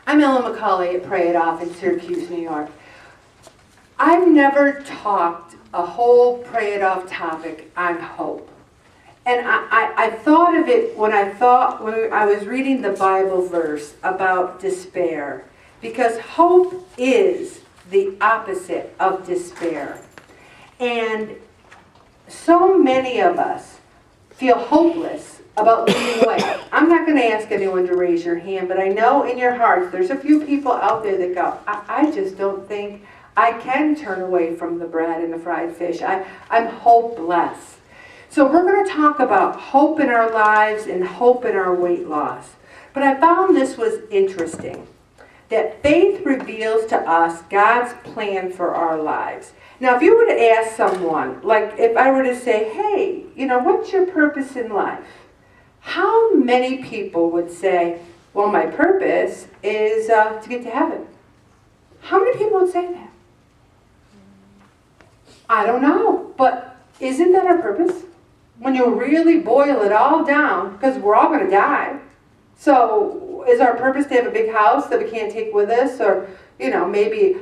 I'm Ellen McCauley at Pray It Off in Syracuse, New York. I've never talked a whole Pray It Off topic on hope. And I thought of it when I was reading the Bible verse about despair. Because hope is the opposite of despair. And so many of us feel hopeless about losing weight. I'm not going to ask anyone to raise your hand, but I know in your hearts there's a few people out there that go, I just don't think I can turn away from the bread and the fried fish. I'm hopeless. So we're going to talk about hope in our lives and hope in our weight loss. But I found this was interesting, that faith reveals to us God's plan for our lives. Now, if you were to ask someone, like if I were to say, hey, what's your purpose in life? How many people would say, well, my purpose is to get to heaven? How many people would say that? I don't know, but isn't that our purpose? When you really boil it all down, because we're all going to die. So is our purpose to have a big house that we can't take with us? Or, maybe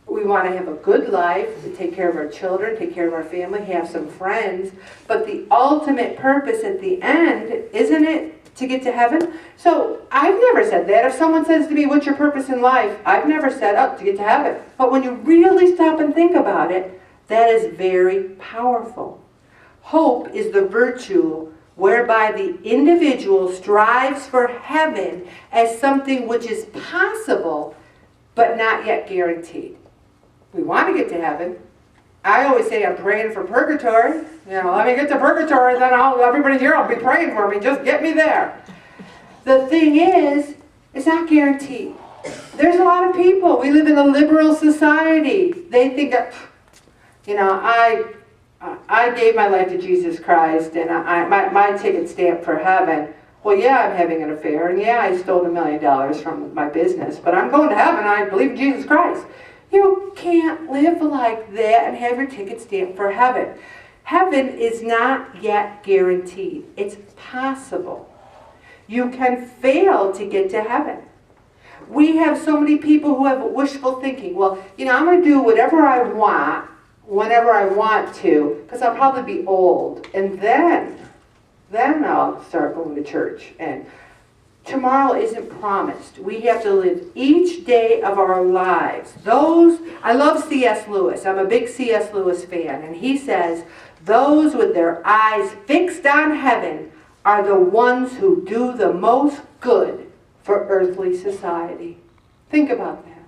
we want to have a good life, to take care of our children, take care of our family, have some friends. But the ultimate purpose at the end, isn't it to get to heaven? So I've never said that. If someone says to me, what's your purpose in life? I've never said, to get to heaven. But when you really stop and think about it, that is very powerful. Hope is the virtue whereby the individual strives for heaven as something which is possible, but not yet guaranteed. We want to get to heaven. I always say I'm praying for purgatory. Let me get to purgatory, then everybody here will be praying for me. Just get me there. The thing is, it's not guaranteed. There's a lot of people. We live in a liberal society. They think that, I gave my life to Jesus Christ, and my ticket stamped for heaven. Well, yeah, I'm having an affair, and yeah, I stole $1 million from my business, but I'm going to heaven, and I believe in Jesus Christ. You can't live like that and have your ticket stamped for heaven. Heaven is not yet guaranteed. It's possible. You can fail to get to heaven. We have so many people who have wishful thinking. Well, I'm going to do whatever I want, whenever I want to, because I'll probably be old. And then I'll start going to church. And tomorrow isn't promised. We have to live each day of our lives. I love C.S. Lewis. I'm a big C.S. Lewis fan. And he says, those with their eyes fixed on heaven are the ones who do the most good for earthly society. Think about that.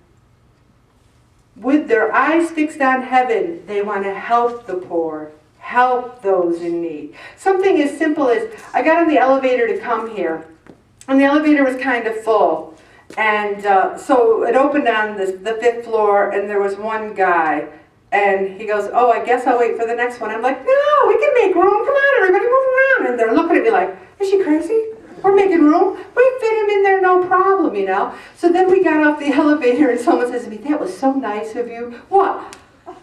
With their eyes fixed on heaven, they want to help the poor, help those in need. Something as simple as, I got on the elevator to come here, and the elevator was kind of full. And so it opened on the 5th floor, and there was one guy, and he goes, I guess I'll wait for the next one. I'm like, no, we can make room. Come on, everybody, move around. And they're looking at me like, is she crazy? We're making room. We fit him in there, no problem, So then we got off the elevator, and someone says to me, that was so nice of you. What?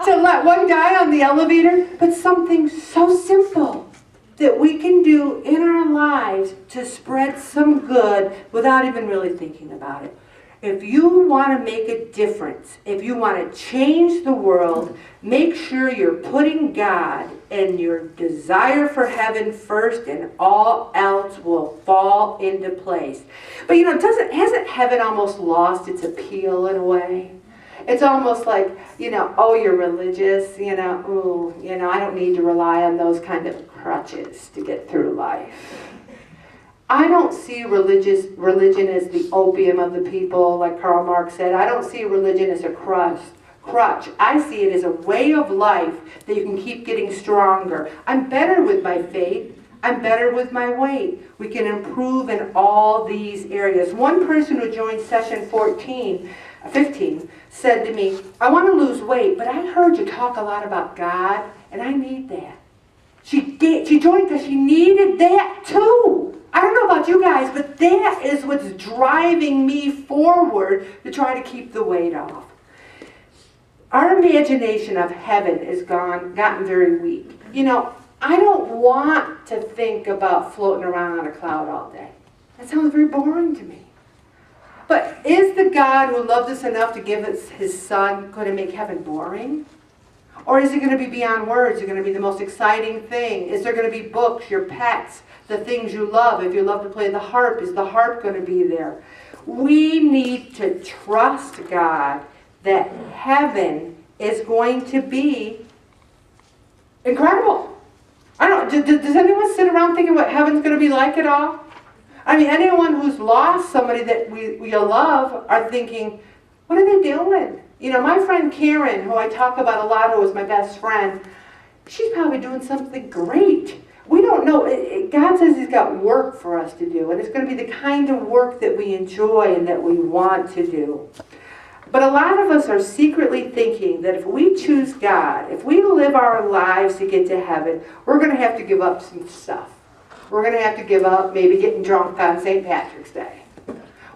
To let one guy on the elevator? But something so simple that we can do in our lives to spread some good without even really thinking about it. If you want to make a difference, if you want to change the world, make sure you're putting God and your desire for heaven first, and all else will fall into place. But hasn't heaven almost lost its appeal in a way? It's almost like, you're religious, I don't need to rely on those kind of crutches to get through life. I don't see religion as the opium of the people, like Karl Marx said. I don't see religion as a crutch. I see it as a way of life that you can keep getting stronger. I'm better with my faith. I'm better with my weight. We can improve in all these areas. One person who joined session 15 said to me, I want to lose weight, but I heard you talk a lot about God, and I need that. She joined because she needed that too. I don't know about you guys, but that is what's driving me forward to try to keep the weight off. Our imagination of heaven has gotten very weak. I don't want to think about floating around on a cloud all day. That sounds very boring to me. But is the God who loved us enough to give us his son going to make heaven boring? Or is it going to be beyond words? Is it going to be the most exciting thing? Is there going to be books, your pets, the things you love? If you love to play the harp, is the harp going to be there? We need to trust God that heaven is going to be incredible. I don't know, does anyone sit around thinking what heaven's going to be like at all? I mean, anyone who's lost somebody that we love are thinking, what are they doing? You know, my friend Karen, who I talk about a lot, who was my best friend, she's probably doing something great. We don't know. God says he's got work for us to do, and it's going to be the kind of work that we enjoy and that we want to do. But a lot of us are secretly thinking that if we choose God, if we live our lives to get to heaven, we're going to have to give up some stuff. We're going to have to give up maybe getting drunk on St. Patrick's Day.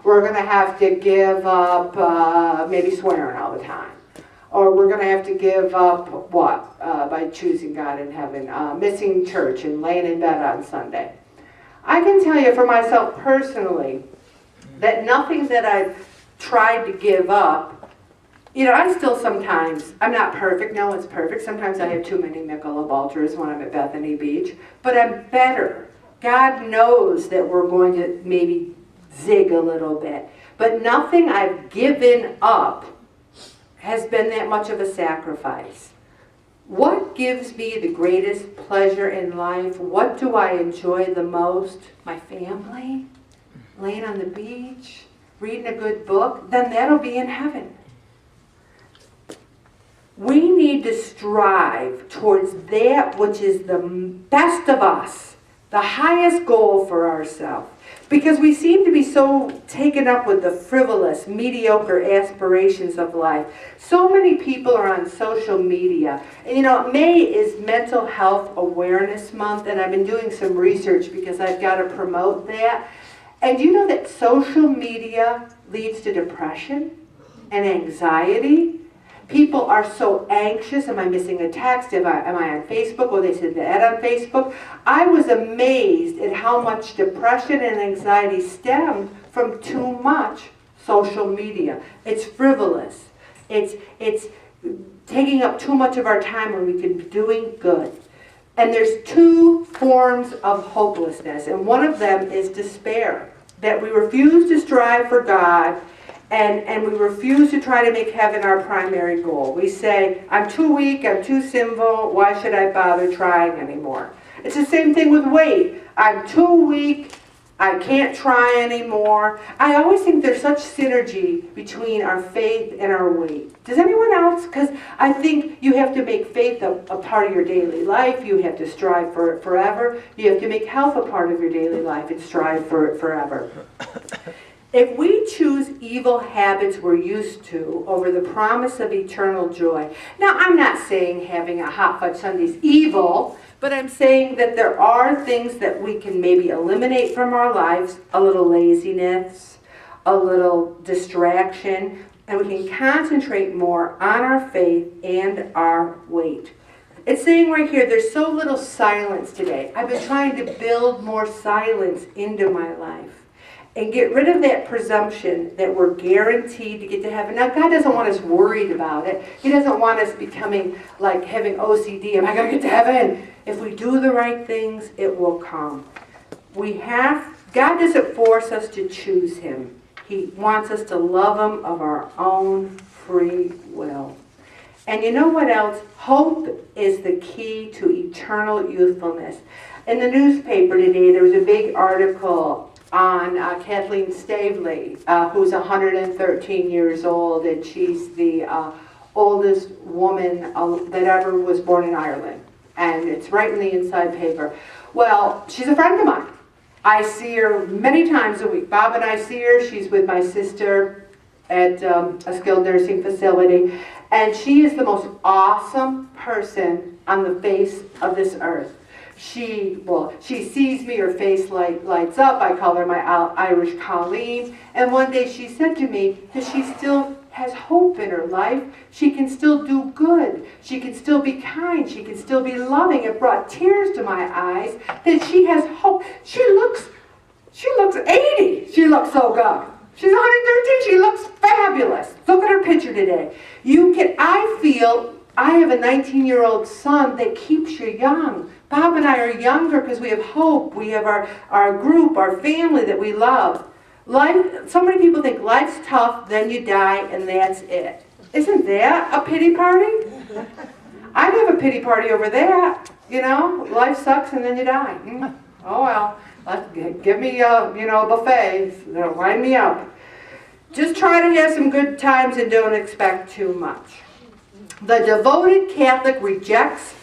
We're going to have to give up maybe swearing all the time. Or we're going to have to give up what? By choosing God in heaven. Missing church and laying in bed on Sunday. I can tell you for myself personally that nothing that I've tried to give up, you know, I still sometimes, I'm not perfect, no one's perfect. Sometimes I have too many Michelob Ultras when I'm at Bethany Beach. But I'm better. God knows that we're going to maybe zig a little bit. But nothing I've given up has been that much of a sacrifice. What gives me the greatest pleasure in life? What do I enjoy the most? My family? Laying on the beach? Reading a good book? Then that'll be in heaven. We need to strive towards that which is the best of us, the highest goal for ourselves. Because we seem to be so taken up with the frivolous, mediocre aspirations of life. So many people are on social media. And you know, May is Mental Health Awareness Month, and I've been doing some research because I've got to promote that. And you know that social media leads to depression and anxiety? People are so anxious. Am I missing a text? Am I on Facebook? Or they said that on Facebook. I was amazed at how much depression and anxiety stemmed from too much social media. It's frivolous. It's taking up too much of our time when we could be doing good. And there's two forms of hopelessness, and one of them is despair. That we refuse to strive for God, and we refuse to try to make heaven our primary goal. We say, I'm too weak, I'm too sinful, why should I bother trying anymore? It's the same thing with weight. I'm too weak, I can't try anymore. I always think there's such synergy between our faith and our weight. Does anyone else? Because I think you have to make faith a part of your daily life. You have to strive for it forever. You have to make health a part of your daily life and strive for it forever. If we choose evil habits we're used to over the promise of eternal joy. Now, I'm not saying having a hot fudge sundae is evil, but I'm saying that there are things that we can maybe eliminate from our lives. A little laziness, a little distraction, and we can concentrate more on our faith and our weight. It's saying right here, there's so little silence today. I've been trying to build more silence into my life. And get rid of that presumption that we're guaranteed to get to heaven. Now, God doesn't want us worried about it. He doesn't want us becoming like having OCD. Am I going to get to heaven? If we do the right things, it will come. God doesn't force us to choose Him. He wants us to love Him of our own free will. And you know what else? Hope is the key to eternal youthfulness. In the newspaper today, there was a big article on Kathleen Stavely, who's 113 years old, and she's the oldest woman that ever was born in Ireland. And it's right in the inside paper. Well, she's a friend of mine. I see her many times a week. Bob and I see her. She's with my sister at a skilled nursing facility. And she is the most awesome person on the face of this earth. She sees me, her face lights up. I call her my Irish Colleen. And one day she said to me that she still has hope in her life. She can still do good. She can still be kind. She can still be loving. It brought tears to my eyes that she has hope. She looks 80. She looks so good. She's 113. She looks fabulous. Look at her picture today. I feel I have a 19-year-old son that keeps you young. Bob and I are younger because we have hope. We have our group, our family that we love. Life. So many people think life's tough, then you die, and that's it. Isn't that a pity party? I'd have a pity party over that. Life sucks and then you die. Oh well, give me a buffet. Line me up. Just try to have some good times and don't expect too much. The devoted Catholic rejects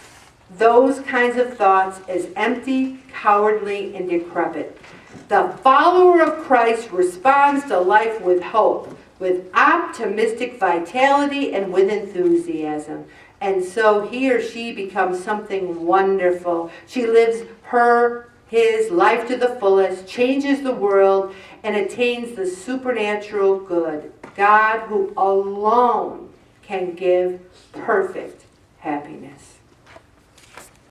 those kinds of thoughts as empty, cowardly, and decrepit. The follower of Christ responds to life with hope, with optimistic vitality, and with enthusiasm. And so he or she becomes something wonderful. She lives his life to the fullest, changes the world, and attains the supernatural good. God, who alone can give perfect